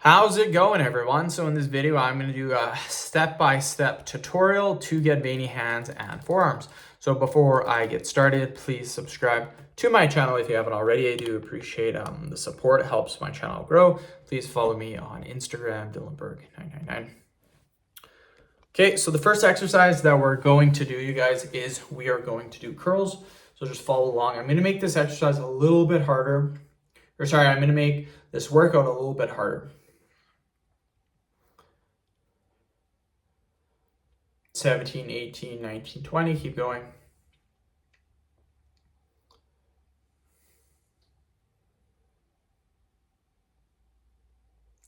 How's it going, everyone? So in this video, I'm going to do a step-by-step tutorial to get veiny hands and forearms. So before I get started, please subscribe to my channel if you haven't already. I do appreciate the support. It helps my channel grow. Please follow me on Instagram, Dylanberg999. Okay, so the first exercise that we're going to do, you guys, is we are going to do curls. So just follow along. I'm going to make this exercise a little bit harder. I'm going to make this workout a little bit harder. 17, 18, 19, 20, keep going.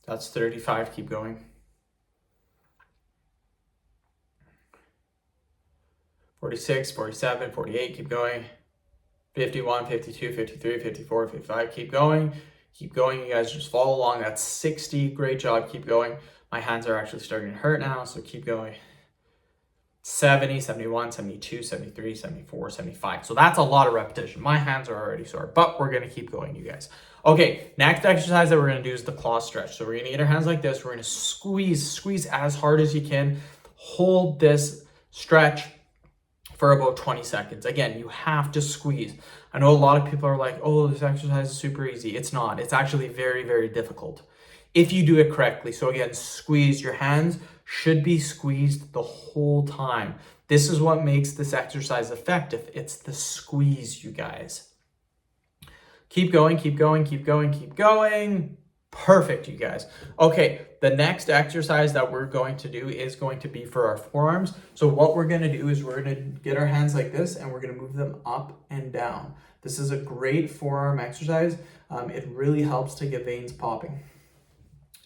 That's 35, keep going. 46, 47, 48, keep going. 51, 52, 53, 54, 55, keep going. Keep going, you guys, just follow along. That's 60, great job, keep going. My hands are actually starting to hurt now, so keep going. 70, 71, 72, 73, 74, 75. So that's a lot of repetition. My hands are already sore, but we're going to keep going, you guys. Okay, next exercise that we're going to do is the claw stretch. So we're going to get our hands like this. We're going to squeeze as hard as you can. Hold this stretch for about 20 seconds. Again, you have to squeeze. I know a lot of people are like, oh, this exercise is super easy. It's not. It's actually very, very difficult if you do it correctly. So again, squeeze. Your hands should be squeezed the whole time. This is what makes this exercise effective. It's the squeeze, you guys. Keep going, keep going, keep going, keep going. Perfect, you guys. Okay, the next exercise that we're going to do is going to be for our forearms. So what we're going to do is we're going to get our hands like this and we're going to move them up and down. This is a great forearm exercise. It really helps to get veins popping.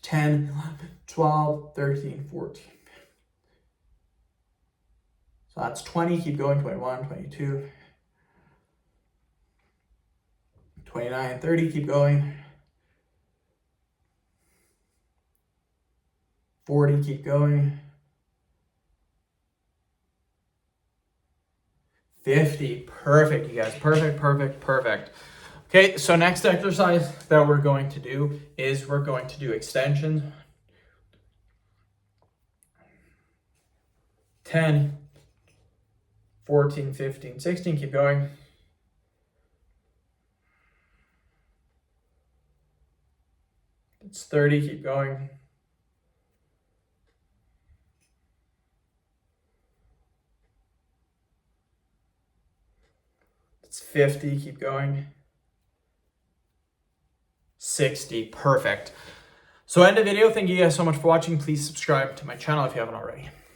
10, 11, 12, 13, 14. So that's 20, keep going, 21, 22, 29, 30, keep going. 40, keep going. 50, perfect, you guys, perfect, perfect, perfect. Okay, so next exercise that we're going to do is we're going to do extensions. 10, 14, 15, 16, keep going. It's 30, keep going. It's 50, keep going. 60, perfect. So end the video. Thank you guys so much for watching. Please subscribe to my channel if you haven't already.